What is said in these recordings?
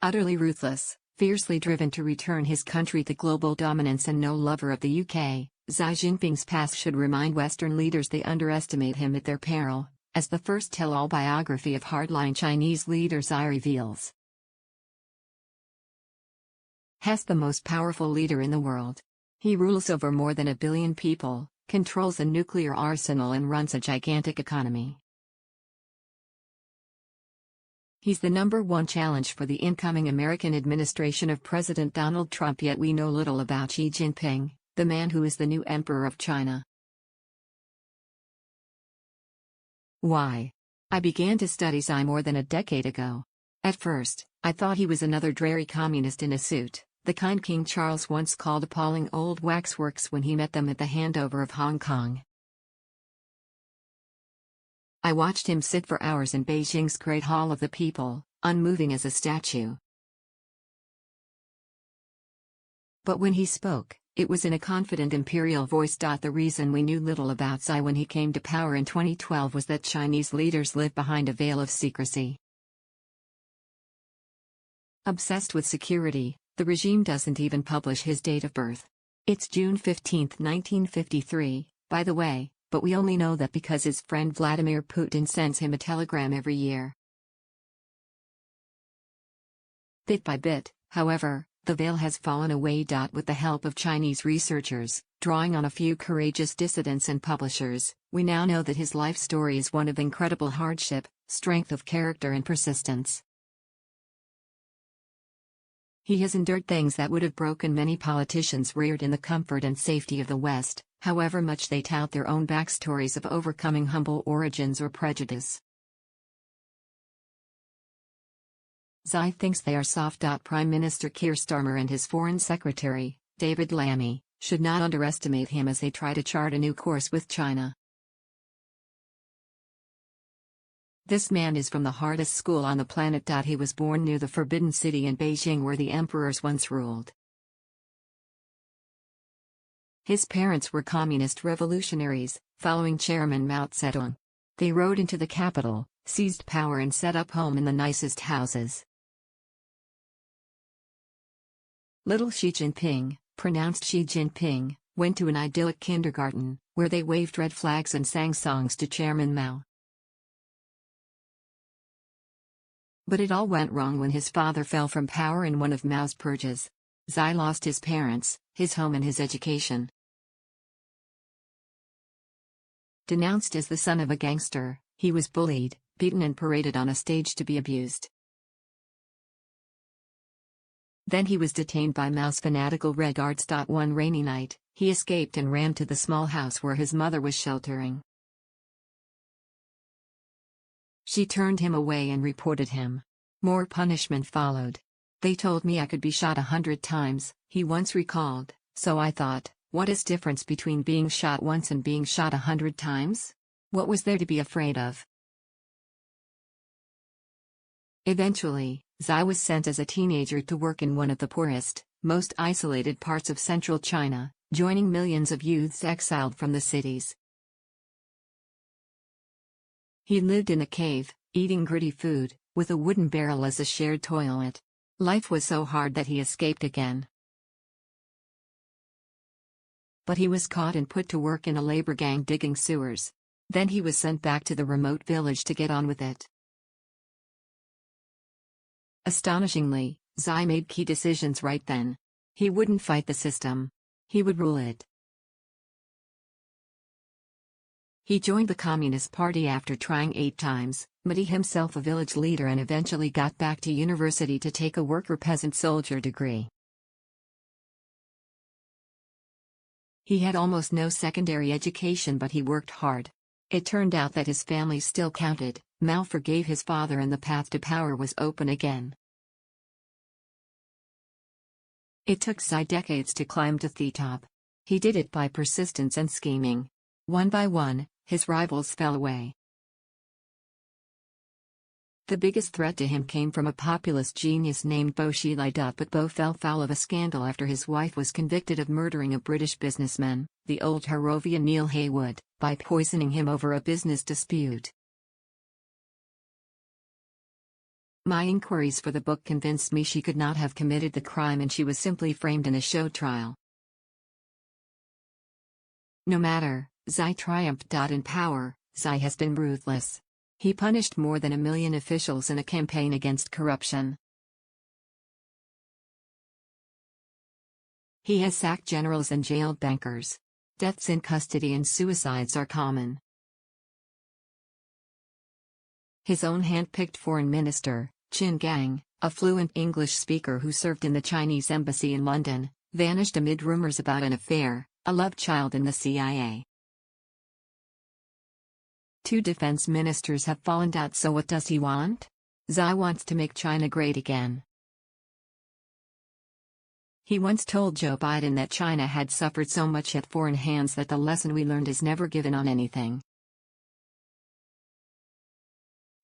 Utterly ruthless, fiercely driven to return his country to global dominance and no lover of the UK, Xi Jinping's past should remind Western leaders they underestimate him at their peril, as the first tell-all biography of hardline Chinese leader Xi reveals. He's the most powerful leader in the world. He rules over more than 1 billion people, controls a nuclear arsenal and runs a gigantic economy. He's the #1 challenge for the incoming American administration of President Donald Trump, yet we know little about Xi Jinping, the man who is the new emperor of China. Why? I began to study Xi more than a decade ago. At first, I thought he was another dreary communist in a suit, the kind King Charles once called appalling old waxworks when he met them at the handover of Hong Kong. I watched him sit for hours in Beijing's Great Hall of the People, unmoving as a statue. But when he spoke, it was in a confident imperial voice. The reason we knew little about Xi when he came to power in 2012 was that Chinese leaders live behind a veil of secrecy. Obsessed with security, the regime doesn't even publish his date of birth. It's June 15, 1953, by the way, but we only know that because his friend Vladimir Putin sends him a telegram every year. Bit by bit, however, the veil has fallen away. With the help of Chinese researchers, drawing on a few courageous dissidents and publishers, we now know that his life story is one of incredible hardship, strength of character and persistence. He has endured things that would have broken many politicians reared in the comfort and safety of the West, however much they tout their own backstories of overcoming humble origins or prejudice. Xi thinks they are soft. Prime Minister Keir Starmer and his Foreign Secretary, David Lammy, should not underestimate him as they try to chart a new course with China. This man is from the hardest school on the planet. He was born near the Forbidden City in Beijing where the emperors once ruled. His parents were communist revolutionaries, following Chairman Mao Zedong. They rode into the capital, seized power and set up home in the nicest houses. Little Xi Jinping, pronounced Xi Jinping, went to an idyllic kindergarten, where they waved red flags and sang songs to Chairman Mao. But it all went wrong when his father fell from power in one of Mao's purges. Xi lost his parents, his home and his education. Denounced as the son of a gangster, he was bullied, beaten and paraded on a stage to be abused. Then he was detained by Mao's fanatical Red Guards. One rainy night, he escaped and ran to the small house where his mother was sheltering. She turned him away and reported him. More punishment followed. They told me I could be shot 100 times, he once recalled, so I thought, what is the difference between being shot once and being shot 100 times? What was there to be afraid of? Eventually, Xi was sent as a teenager to work in one of the poorest, most isolated parts of central China, joining millions of youths exiled from the cities. He lived in a cave, eating gritty food, with a wooden barrel as a shared toilet. Life was so hard that he escaped again. But he was caught and put to work in a labor gang digging sewers. Then he was sent back to the remote village to get on with it. Astonishingly, Xi made key decisions right then. He wouldn't fight the system. He would rule it. He joined the Communist Party after trying 8 times, made himself a village leader and eventually got back to university to take a worker-peasant-soldier degree. He had almost no secondary education, but he worked hard. It turned out that his family still counted. Mao forgave his father and the path to power was open again. It took Xi decades to climb to the top. He did it by persistence and scheming. One by one, his rivals fell away. The biggest threat to him came from a populist genius named Bo Xilai. But Bo fell foul of a scandal after his wife was convicted of murdering a British businessman, the old Harrovian Neil Haywood, by poisoning him over a business dispute. My inquiries for the book convinced me she could not have committed the crime and she was simply framed in a show trial. No matter, Xi triumphed. In power, Xi has been ruthless. He punished more than 1 million officials in a campaign against corruption. He has sacked generals and jailed bankers. Deaths in custody and suicides are common. His own hand-picked foreign minister, Qin Gang, a fluent English speaker who served in the Chinese embassy in London, vanished amid rumors about an affair, a love child in the CIA. 2 defense ministers have fallen out, so what does he want? Xi wants to make China great again. He once told Joe Biden that China had suffered so much at foreign hands that the lesson we learned is never given on anything.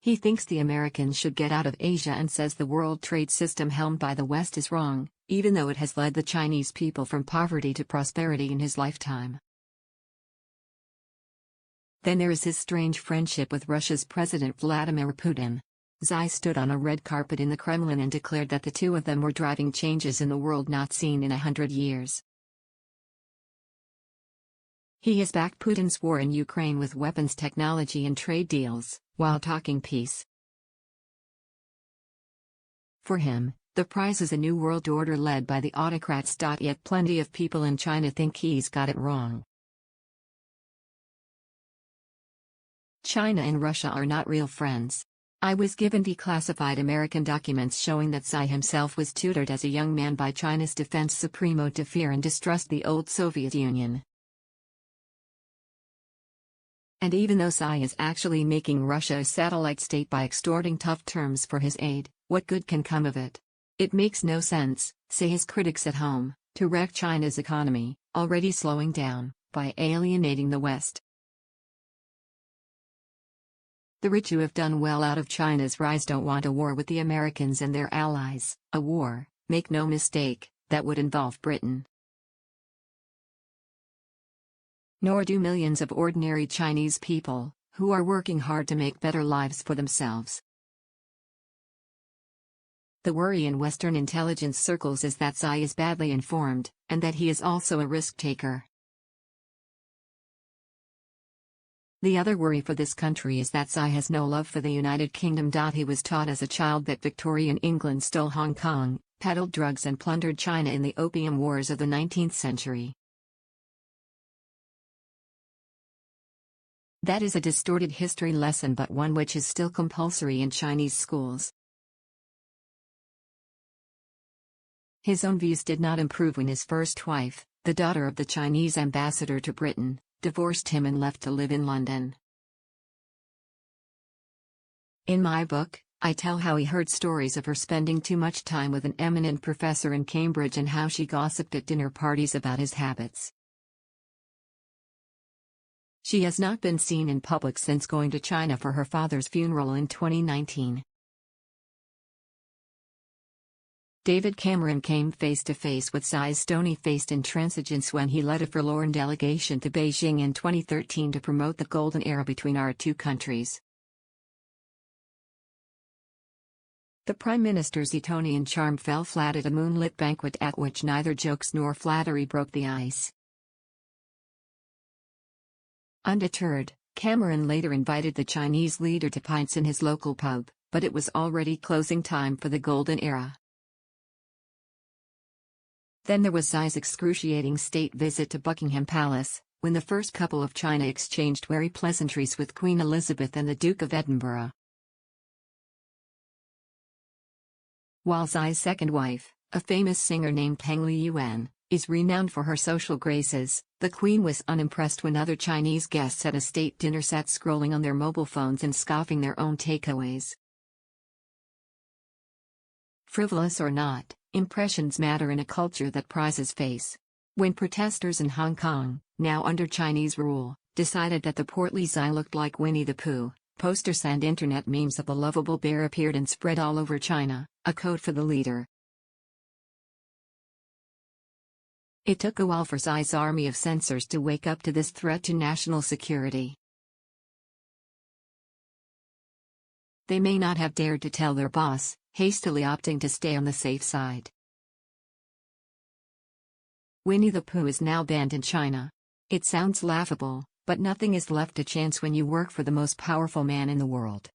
He thinks the Americans should get out of Asia and says the world trade system helmed by the West is wrong, even though it has led the Chinese people from poverty to prosperity in his lifetime. Then there is his strange friendship with Russia's President Vladimir Putin. Xi stood on a red carpet in the Kremlin and declared that the two of them were driving changes in the world not seen in 100 years. He has backed Putin's war in Ukraine with weapons technology and trade deals, while talking peace. For him, the prize is a new world order led by the autocrats. Yet plenty of people in China think he's got it wrong. China and Russia are not real friends. I was given declassified American documents showing that Xi himself was tutored as a young man by China's defense supremo to fear and distrust the old Soviet Union. And even though Xi is actually making Russia a satellite state by extorting tough terms for his aid, what good can come of it? It makes no sense, say his critics at home, to wreck China's economy, already slowing down, by alienating the West. The rich who have done well out of China's rise don't want a war with the Americans and their allies, a war, make no mistake, that would involve Britain. Nor do millions of ordinary Chinese people, who are working hard to make better lives for themselves. The worry in Western intelligence circles is that Xi is badly informed, and that he is also a risk-taker. The other worry for this country is that Xi has no love for the United Kingdom. He was taught as a child that Victorian England stole Hong Kong, peddled drugs and plundered China in the Opium Wars of the 19th century. That is a distorted history lesson, but one which is still compulsory in Chinese schools. His own views did not improve when his first wife, the daughter of the Chinese ambassador to Britain, divorced him and left to live in London. In my book, I tell how he heard stories of her spending too much time with an eminent professor in Cambridge and how she gossiped at dinner parties about his habits. She has not been seen in public since going to China for her father's funeral in 2019. David Cameron came face-to-face with Xi's stony-faced intransigence when he led a forlorn delegation to Beijing in 2013 to promote the golden era between our two countries. The Prime Minister's Etonian charm fell flat at a moonlit banquet at which neither jokes nor flattery broke the ice. Undeterred, Cameron later invited the Chinese leader to pints in his local pub, but it was already closing time for the golden era. Then there was Xi's excruciating state visit to Buckingham Palace, when the first couple of China exchanged wary pleasantries with Queen Elizabeth and the Duke of Edinburgh. While Xi's second wife, a famous singer named Peng Liyuan, is renowned for her social graces, the Queen was unimpressed when other Chinese guests at a state dinner sat scrolling on their mobile phones and scoffing their own takeaways. Frivolous or not, impressions matter in a culture that prizes face. When protesters in Hong Kong, now under Chinese rule, decided that the portly Xi looked like Winnie the Pooh, posters and internet memes of the lovable bear appeared and spread all over China, a code for the leader. It took a while for Xi's army of censors to wake up to this threat to national security. They may not have dared to tell their boss, hastily opting to stay on the safe side. Winnie the Pooh is now banned in China. It sounds laughable, but nothing is left to chance when you work for the most powerful man in the world.